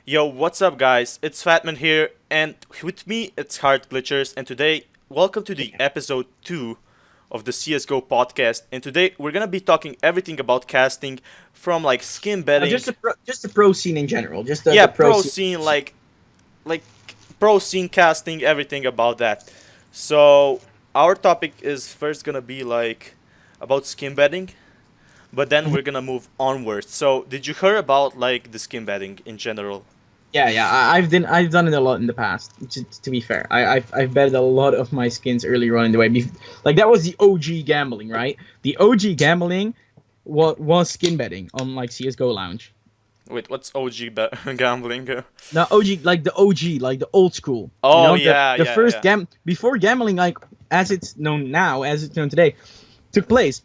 Yo, what's up, guys? It's Fatman here, and with me it's HardGlitchers, and today, welcome to the episode 2 of the CSGO podcast. And today we're gonna be talking everything about casting, from like skin betting, Just the pro scene in general, just yeah, the pro pro scene. scene, like pro scene casting, everything about that. So our topic is first gonna be like about skin betting, but then Mhm. we're gonna move onwards. So did you hear about like the skin betting in general? Yeah. I've done it a lot in the past. To be fair, I've betted a lot of my skins earlier on in the way. Like that was the OG gambling, right? The OG gambling was skin betting on like CS:GO Lounge. Wait, what's gambling? The OG, like the OG, like the old school. You Oh know, yeah, the yeah, first yeah. before gambling, like as it's known now, as it's known today, took place.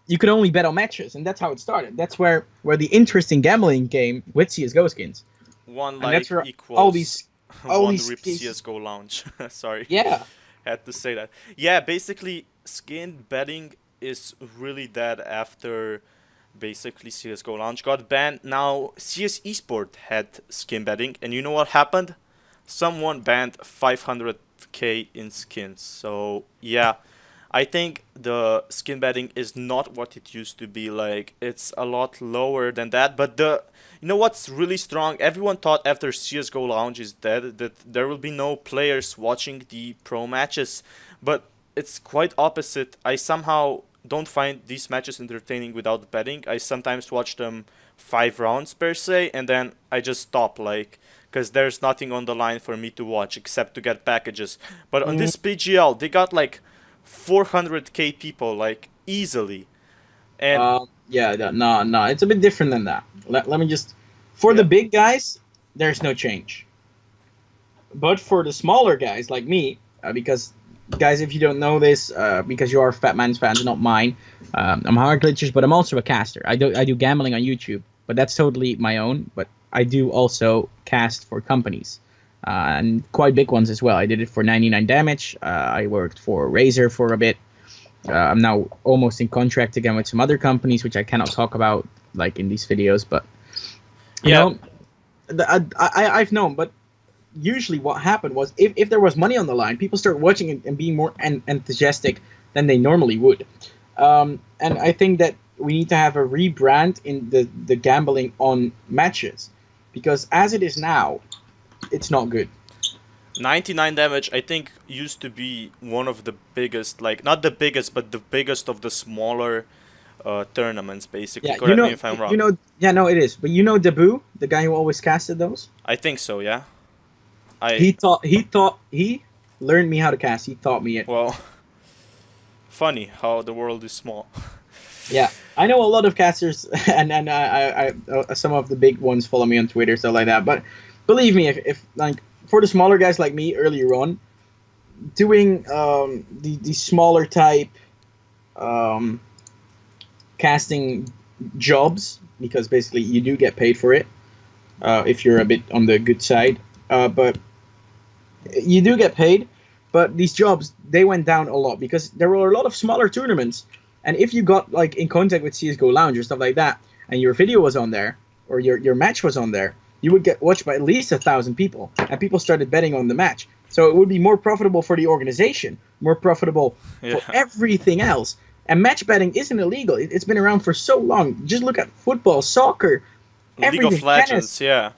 You could only bet on matches, and that's how it started. That's where the interesting gambling game with CS:GO skins, One and that's like where all equals these all one these rip cases. CSGO Lounge. Sorry, Yeah. had to say that. Yeah, basically, skin betting is really dead after basically CSGO Lounge got banned. Now CS Esport had skin betting, and you know what happened? Someone banned 500k in skins. So yeah, I think the skin betting is not what it used to be. Like it's a lot lower than that. But the you know what's really strong? Everyone thought after CS:GO Lounge is dead that there will be no players watching the pro matches, but it's quite opposite. I somehow don't find these matches entertaining without betting. I sometimes watch them 5 rounds per se, and then I just stop like because there's nothing on the line for me to watch except to get packages. But on Mm, this PGL, they got like 400k people like easily, and yeah. No. It's a bit different than that. Let me just. For the yeah, big guys, there's no change. But for the smaller guys like me, because guys, if you don't know this, because you are Fat Man's fans, not mine, I'm hard glitchers, but I'm also a caster. I do gambling on YouTube, but that's totally my own. But I do also cast for companies, and quite big ones as well. I did it for 99 damage. I worked for Razer for a bit. I'm now almost in contract again with some other companies, which I cannot talk about like in these videos. But you yeah. know, I've known, but usually what happened was if there was money on the line, people start watching and being more enthusiastic than they normally would. And I think that we need to have a rebrand in the gambling on matches, because as it is now, it's not good. 99 damage, I think, used to be one of the biggest, like, not the biggest, but the biggest of the smaller tournaments, basically. Yeah, Correct me if I'm wrong. yeah, no, it is. But you know, Debu, the guy who always casted those, I think so, yeah. I, he learned me how to cast. He taught me it. well, funny how the world is small. Yeah, I know a lot of casters, and some of the big ones follow me on Twitter, stuff like that. But believe me, if like for the smaller guys like me earlier on, doing the smaller type um, casting jobs, because basically you do get paid for it if you're a bit on the good side, but you do get paid. But these jobs, they went down a lot because there were a lot of smaller tournaments. And if you got like in contact with CS:GO Lounge or stuff like that, and your video was on there or your match was on there, you would get watched by at least 1,000 people, and people started betting on the match. So it would be more profitable for the organization, more profitable for Yeah. everything else. And match betting isn't illegal. It's been around for so long. Just look at football, soccer, League of everything, Legends, tennis. yeah.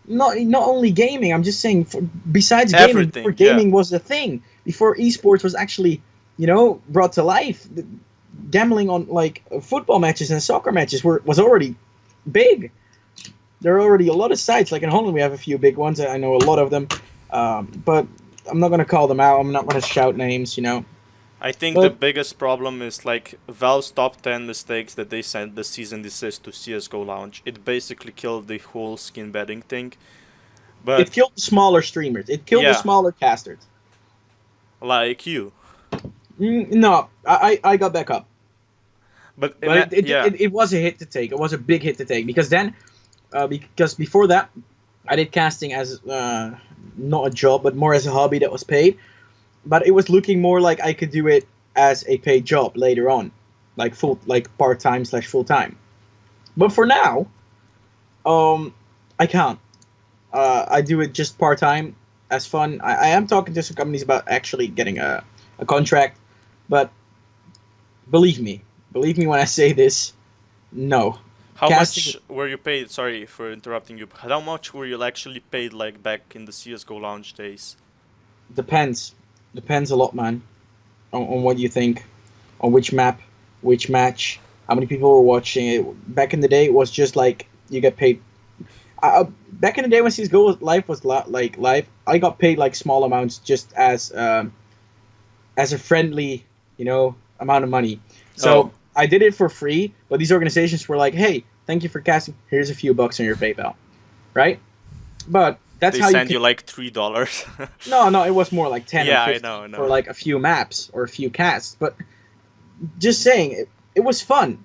Not only gaming. I'm just saying. Besides gaming, before Everything, yeah. gaming was a thing, before esports was actually brought to life, gambling on like football matches and soccer matches was already big. There are already a lot of sites. Like in Holland, we have a few big ones. I know a lot of them, but I'm not gonna call them out. I'm not gonna shout names. I think the But biggest problem is like Valve's top 10 mistakes that they sent the season desist to CSGO Lounge. It basically killed the whole skin betting thing. it But killed the smaller streamers. It killed the yeah, smaller casters. like you. No, I got back up, But but yeah, it was a hit to take. It was a big hit to take because then, because before that, I did casting as not a job, but more as a hobby that was paid. But it was looking more like I could do it as a paid job later on, like part time slash full time. But for now, I can't. I do it just part time as fun. I am talking to some companies about actually getting a contract, but believe me when I say this, no. How Casting much were you paid? Sorry for interrupting you. How much were you actually paid like back in the CS:GO Lounge days? depends a lot, man, on what you think, on which map, which match, how many people were watching it. Back in the day, it was just like you get paid. Back in the day when CS:GO was like live, I got paid like small amounts just as a friendly, amount of money. Oh, So I did it for free, but these organizations were like, "Hey, thank you for casting. Here's a few bucks on your PayPal," right? But that's they how you send can. you like $3. No, it was more like 10 or Yeah, I 50 know, I for know. like a few maps or a few casts. But just saying, it was fun.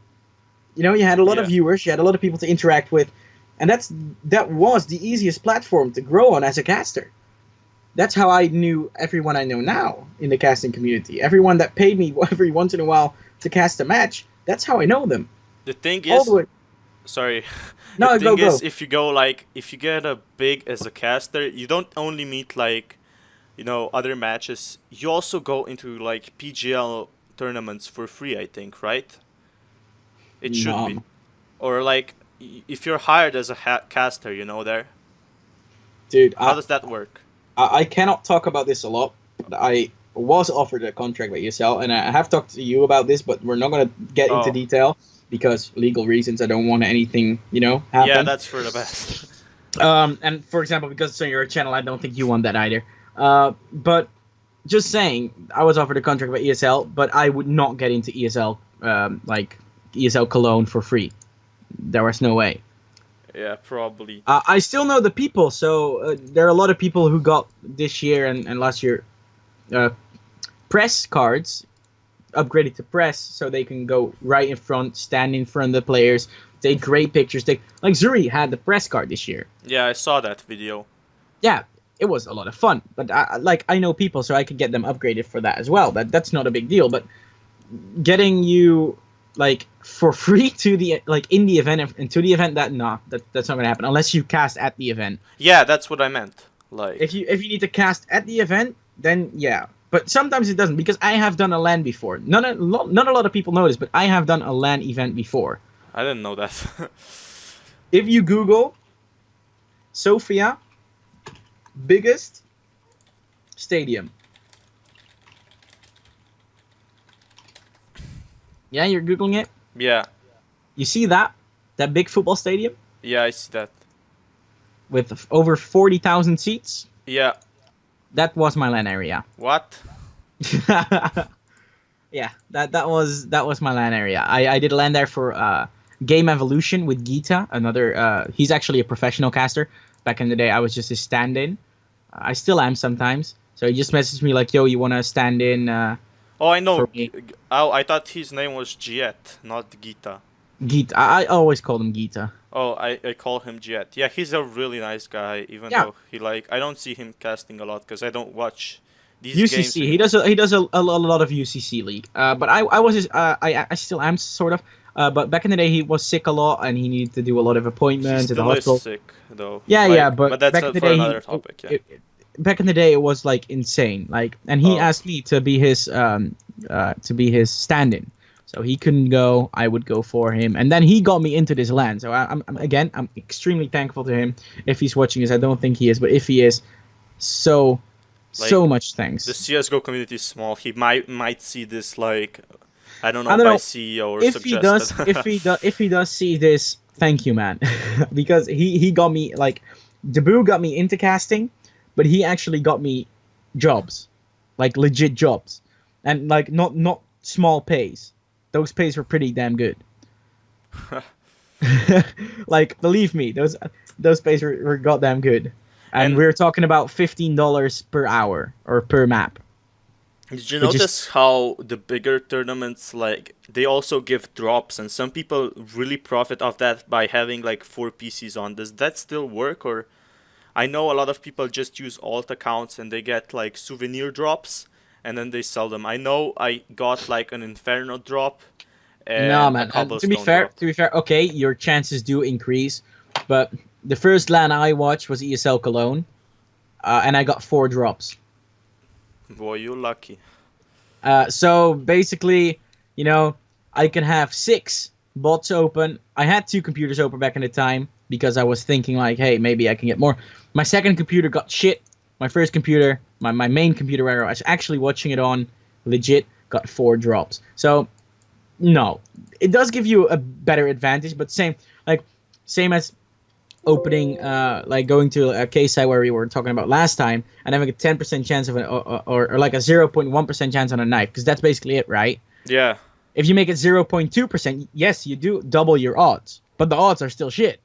You had a lot of Yeah, viewers, you had a lot of people to interact with, and that was the easiest platform to grow on as a caster. That's how I knew everyone I know now in the casting community. Everyone that paid me every once in a while to cast a match, that's how I know them. the thing All the is, way. sorry, the No, go, thing is, go. if you get a big as a caster, you don't only meet like other matches. You also go into like PGL tournaments for free, I think, right? It should be. No, Or like if you're hired as a caster, there. dude, How does that work? I cannot talk about this a lot, but I was offered a contract by ESL, and I have talked to you about this, but we're not going to get into Oh, detail because legal reasons. I don't want anything, yeah, happen. that's for the best. And for example, because it's on your channel, I don't think you want that either. But just saying, I was offered a contract by ESL, but I would not get into ESL, like ESL Cologne for free. There was no way. Yeah, probably. I still know the people, so there are a lot of people who got this year and last year uh, press cards upgraded to press, so they can go right in front, stand in front of the players, take great pictures. Like Zuri had the press card this year. Yeah, I saw that video. Yeah, it was a lot of fun. But I know people, so I could get them upgraded for that as well. That's not a big deal. But getting you like for free to the like in the event and to the event, that's not gonna happen unless you cast at the event. Yeah, that's what I meant. Like, If you need to cast at the event, then yeah. But sometimes it doesn't because I have done a LAN before. Not a lot of people know this, but I have done a LAN event before. I didn't know that. If you Google Sofia biggest stadium, yeah, you're googling it. Yeah, You see that big football stadium yeah, I see that. with over 40,000 seats? Yeah, That was my LAN area. what? Yeah, that was my LAN area. I did LAN there for Game Evolution with Gita, another. He's actually a professional caster. Back in the day, I was just a stand-in. I still am sometimes. So he just messaged me like, "Yo, you wanna stand in Oh, I know. for me?" Oh, I thought his name was Giet, not Gita. Gita. I always called him Gita. Oh, I call him Giet. Yeah, he's a really nice guy, even Yeah, though I don't see him casting a lot because I don't watch these games UCC. He anymore. does a lot of UCC league. But I was his, I still am sort of. But back in the day, he was sick a lot and he needed to do a lot of He appointments at the still is hospital. sick, though. Yeah, yeah, Like, but but that's back in the for day, another topic. Yeah. back in the day, it was like insane. Like, and he Oh, asked me to be his stand-in, so he couldn't go. I would go for him, and then he got me into this land. So I'm extremely thankful to him. If he's watching this, I don't think he is, but if he is, so like much thanks. the CS:GO community is small. He might see this like I don't I know don't by know CEO or if he does. suggested. If he does see this, thank you, man, because he got me like, Debu got me into casting, but he actually got me jobs, like legit jobs, and like not small pays. Those pays were pretty damn good. Like believe me, those pays were goddamn good, and And we're talking about $15 per hour or per map, did you which is notice how the bigger tournaments like they also give drops and some people really profit off that by having like 4 PCs on? Does that still work or I know a lot of people just use alt accounts and they get like souvenir drops and then they sell them. I know I got like an Inferno drop no and a man. And cobblestone drop. to be fair, okay, your chances do increase, but the first LAN I watched was ESL Cologne, and I got 4 drops. Boy, you lucky. So basically, you know, I can have 6 bots open. I had 2 computers open back in the time because I was thinking like, hey, maybe I can get more. My second computer got shit. My first computer, my main computer where I was actually watching it on, legit, got 4 drops. So, no. It does give you a better advantage, but same as opening, like going to a case site where we were talking about last time, and having a 10% chance of or like a 0.1% chance on a knife, because that's basically it, right? Yeah. If you make it 0.2%, yes, you do double your odds, but the odds are still shit.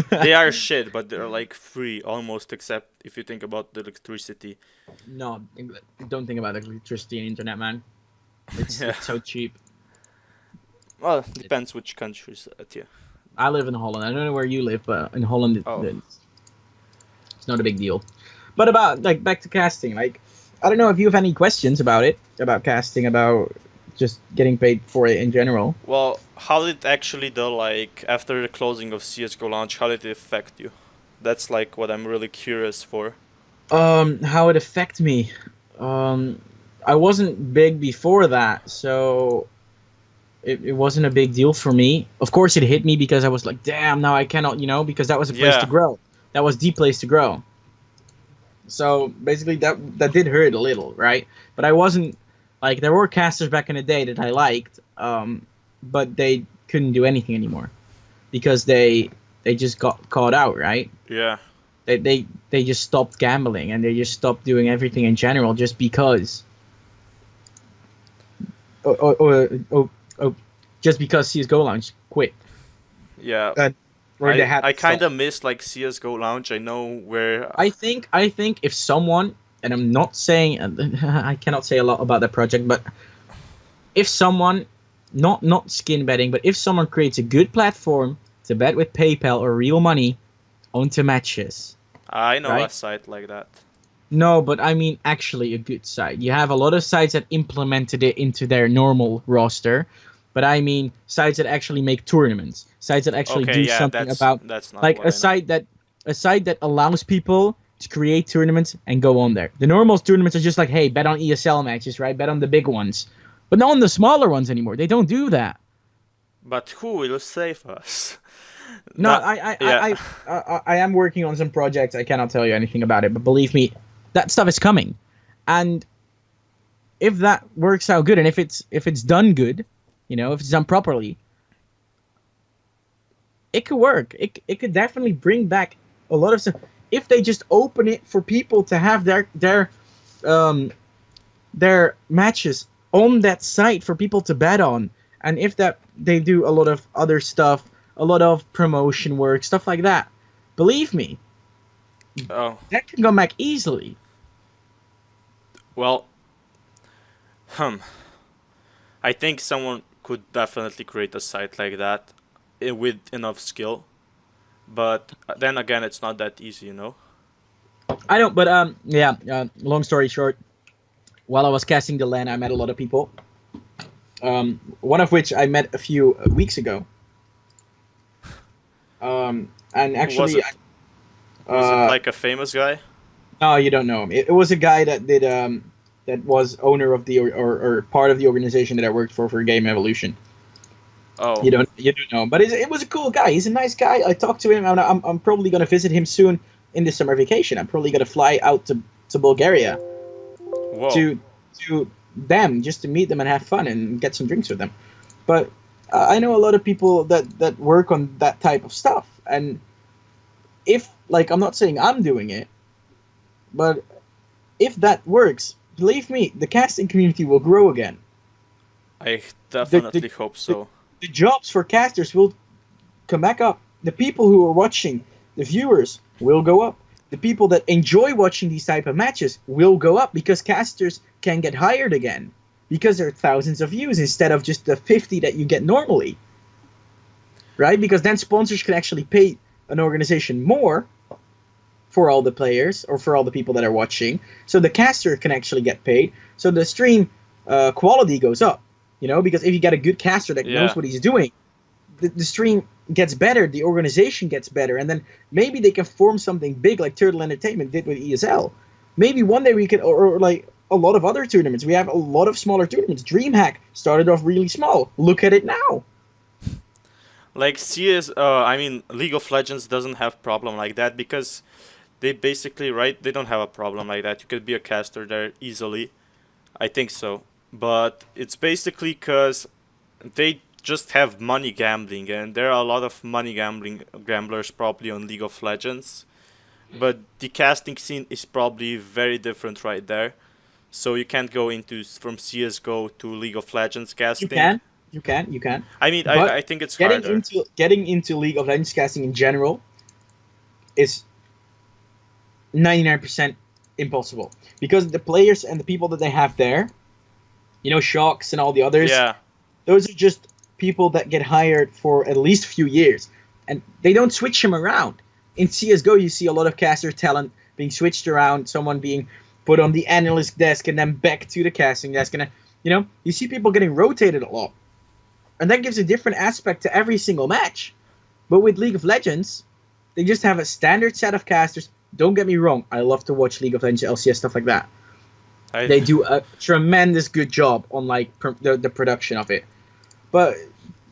They are shit, but they're like free almost, except if you think about the electricity. No, don't think about electricity and internet, man. It's so cheap. Well, depends which countries at you. I live in Holland. I don't know where you live, but in Holland, it's not a big deal. But about, like, back to casting, like, I don't know if you have any questions about it, about casting, about just getting paid for it in general. Well, how did actually after the closing of CSGOLounge, how did it affect you? That's like what I'm really curious for. How it affect me? I wasn't big before that, so it wasn't a big deal for me. Of course, it hit me because I was like, damn, now I cannot, because that was a place to grow. That was the place to grow. So basically, that did hurt a little, right? But I wasn't like, there were casters back in the day that I liked, but they couldn't do anything anymore because they just got caught out, right? Yeah. They just stopped gambling and they just stopped doing everything in general just because. Just because CSGOLounge quit. Yeah. I kind of miss like CSGOLounge. I know where. I think if someone, and I'm not saying, I cannot say a lot about that project, but if someone, not skin betting, but if someone creates a good platform to bet with PayPal or real money onto matches. I know a site like that. No, but I mean actually a good site. You have a lot of sites that implemented it into their normal roster, but I mean sites that actually make tournaments, sites that actually do something about, that's not like a site that allows people to create tournaments and go on there. The normal tournaments are just like, hey, bet on ESL matches, right? Bet on the big ones, but not on the smaller ones anymore. They don't do that. But who will save us? No, I am working on some projects. I cannot tell you anything about it, but believe me, that stuff is coming. And if that works out good, and if it's done good, if it's done properly, it could work. It could definitely bring back a lot of stuff. If they just open it for people to have their matches on that site for people to bet on, and if that they do a lot of other stuff, a lot of promotion work, stuff like that, believe me, that can come back easily. Well, I think someone could definitely create a site like that with enough skill, but then again, it's not that easy, I don't, but long story short, while I was casting the LAN, I met a lot of people. One of which I met a few weeks ago. And actually, was it like a famous guy? No, you don't know him. It was a guy that did that was owner of the or part of the organization that I worked for Game Evolution. Oh, you don't know, but it was a cool guy. He's a nice guy. I talked to him, and I'm probably gonna visit him soon in the summer vacation. I'm probably gonna fly out to Bulgaria. Whoa. to them, just to meet them and have fun and get some drinks with them. But I know a lot of people that work on that type of stuff, and if, like, I'm not saying I'm doing it, but if that works, believe me, the casting community will grow again. I definitely hope so. The jobs for casters will come back up. The people who are watching, the viewers, will go up. The people that enjoy watching these type of matches will go up because casters can get hired again because there are thousands of views instead of just the 50 that you get normally, right? Because then sponsors can actually pay an organization more for all the players or for all the people that are watching, so the caster can actually get paid, so the stream quality goes up, because if you get a good caster that knows what he's doing, the stream gets better, the organization gets better, and then maybe they can form something big like Turtle Entertainment did with ESL. Maybe one day we could, or like a lot of other tournaments. We have a lot of smaller tournaments. DreamHack started off really small. Look at it now. Like League of Legends doesn't have problem like that because they basically, right, they don't have a problem like that. You could be a caster there easily. I think so. But it's basically because they just have money gambling, and there are a lot of money gamblers probably on League of Legends. But the casting scene is probably very different right there. So you can't go from CSGO to League of Legends casting. You can. I mean, I think it's harder. Getting into League of Legends casting in general is 99% impossible. Because the players and the people that they have there, Shocks and all the others, those are just people that get hired for at least a few years. And they don't switch them around. In CSGO, you see a lot of caster talent being switched around, someone being put on the analyst desk and then back to the casting desk. And, you see people getting rotated a lot. And that gives a different aspect to every single match. But with League of Legends, they just have a standard set of casters. Don't get me wrong, I love to watch League of Legends, LCS, stuff like that. They do a tremendous good job on the production of it. But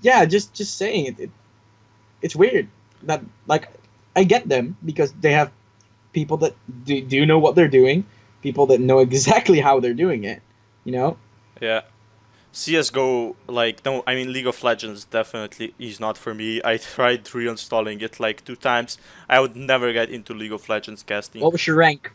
yeah, just saying it's weird that I get them because they have people that do know what they're doing, people that know exactly how they're doing it, Yeah. CSGO, League of Legends definitely is not for me. I tried reinstalling it 2 times. I would never get into League of Legends casting. What was your rank?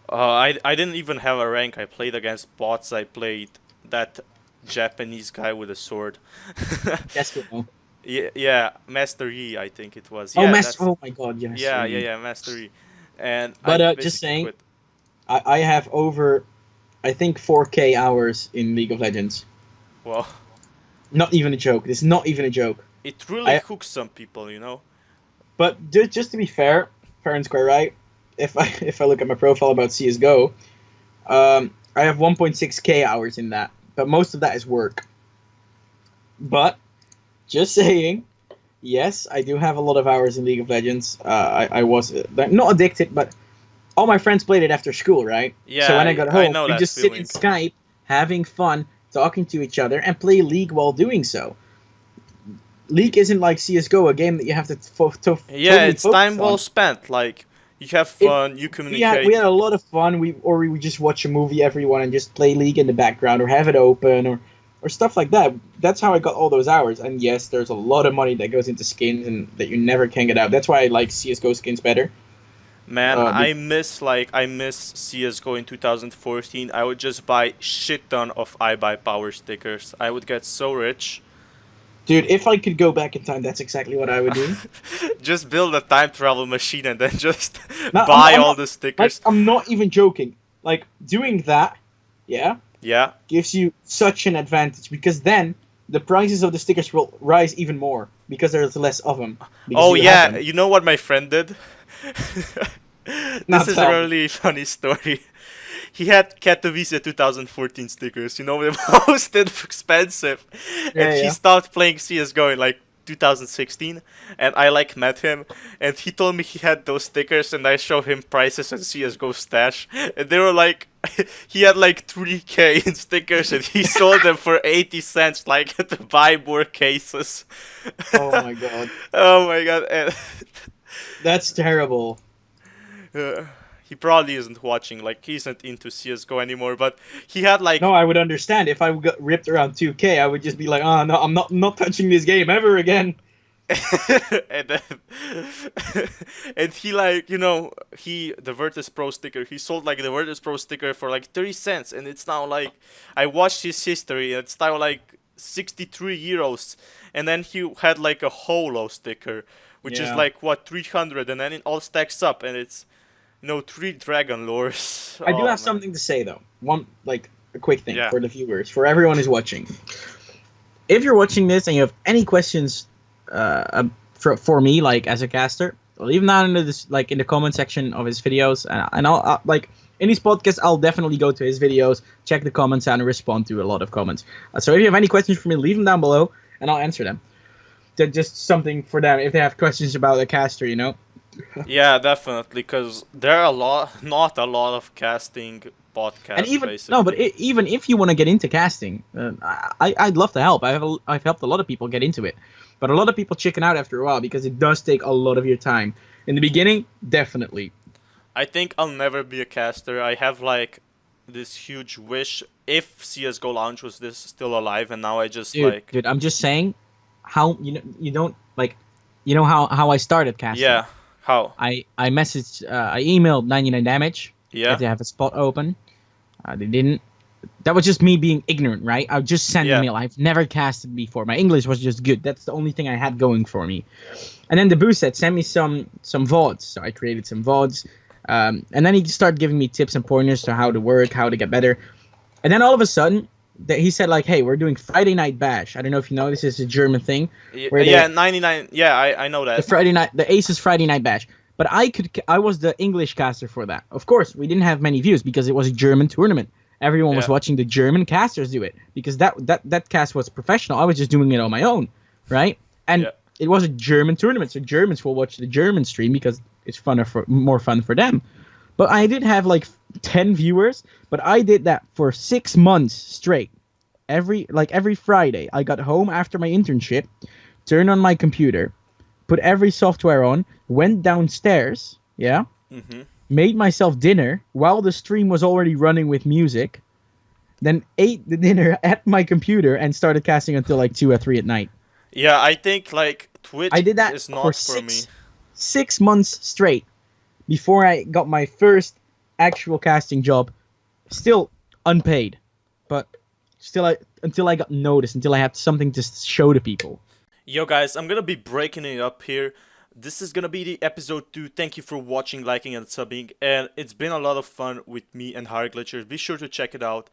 I didn't even have a rank. I played against bots. I played that Japanese guy with a sword. Csgolounge. Yeah, Master E, I think it was. Oh, oh my god, yes. Yeah, Master E. But just saying, I have over, I think, 4K hours in League of Legends. Well, not even a joke. This is not even a joke. It really hooks some people, But just to be fair and square, right? If I look at my profile about CSGO, I have 1.6K hours in that, but most of that is work. But just saying, yes, I do have a lot of hours in League of Legends. I was not addicted, but all my friends played it after school, right? Yeah. So when I got home, we just feeling. sit in Skype, having fun, talking to each other, and play League while doing so. League isn't like CSGO, a game that you have to yeah, it's time well spent. You have fun, you communicate. We had a lot of fun. We would just watch a movie, everyone, and just play League in the background, or have it open, or stuff like that. That's how I got all those hours. And yes, there's a lot of money that goes into skins and that you never can get out. That's why I like CSGO skins better. Man, I miss CSGO in 2014. I would just buy shit ton of iBuyPower stickers. I would get so rich. Dude, if I could go back in time, that's exactly what I would do. Just build a time travel machine and then just buy all the stickers. I'm not even joking. Doing that, yeah, gives you such an advantage, because then the prices of the stickers will rise even more because there's less of them. Oh yeah, you know what my friend did? This is a really funny story. He had Katowice 2014 stickers, the most expensive. And he stopped playing CSGO in 2016. And I met him. And he told me he had those stickers. And I showed him prices at CSGO Stash. And they were he had 3K in stickers. And he sold them for 80 cents, to buy more cases. Oh my god. Oh my god. And that's terrible. He probably isn't watching, he isn't into CSGO anymore, but he had No, I would understand. If I got ripped around 2K, I would just be oh no, I'm not touching this game ever again. and then, and he the Virtus Pro sticker, he sold the Virtus Pro sticker for 30 cents, and it's now I watched his history, and it's now 63 euros, and then he had a holo sticker, which is 300, and then it all stacks up, and it's 3 Dragon Lores. I do have something to say though. One a quick thing for the viewers, for everyone who's watching. If you're watching this and you have any questions for me, as a caster, leave them down in in the comment section of his videos, and I'll in his podcast I'll definitely go to his videos, check the comments, and respond to a lot of comments. So if you have any questions for me, leave them down below, and I'll answer them. just something for them if they have questions about the caster, you know. Yeah, definitely, because there are not a lot of casting podcasts, And even basically. no, but even if you want to get into casting, I'd love to help. I've helped a lot of people get into it, but a lot of people chicken out after a while because it does take a lot of your time. In the beginning, definitely. I think I'll never be a caster. I have like this huge wish if CSGO Lounge was this still alive, and now I just like Dude, I'm just saying, how you don't like, how I started casting. yeah, how I messaged, I emailed 99 Damage yeah if they have a spot open. They didn't. That was just me being ignorant, right? I would just send Yeah. a mail. I've never casted before. My English was just good. That's the only thing I had going for me. And then the boo said, send me some VODs. So I created some VODs. And then he started giving me tips and pointers to how to work, how to get better. And then all of a sudden, he said like, hey, we're doing Friday Night Bash. I don't know if you know, this is a German thing. yeah 99. Yeah, I know that. The Aces Friday Night Bash. But I was the English caster for that. Of course, we didn't have many views because it was a German tournament. Everyone was Yeah. watching the German casters do it because that cast was professional. I was just doing it on my own, right? And Yeah. it was a German tournament, so Germans will watch the German stream because it's more fun for them. But I did have like 10 viewers, but I did that for 6 months straight. Every Friday, I got home after my internship, turned on my computer, put every software on, went downstairs, yeah, made myself dinner while the stream was already running with music, then ate the dinner at my computer and started casting until like 2 or 3 at night. Yeah, I think like Twitch I did that is for not for me. 6 months straight before I got my first actual casting job, still unpaid, but still until I got noticed, until I had something to show to people. Yo guys, I'm gonna be breaking it up here. This is gonna be the episode 2. Thank you for watching, liking, and subbing. And it's been a lot of fun with me and HardGlitcher. Be sure to check it out.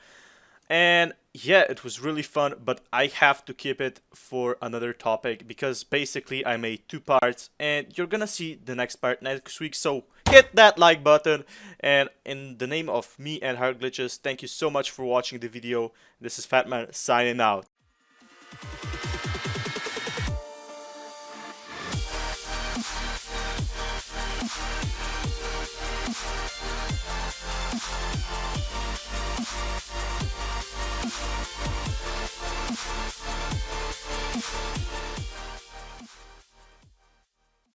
And yeah, it was really fun, but I have to keep it for another topic because basically I made 2 parts and you're gonna see the next part next week. So hit that like button. And in the name of me and HardGlitchers, thank you so much for watching the video. This is Fatman signing out.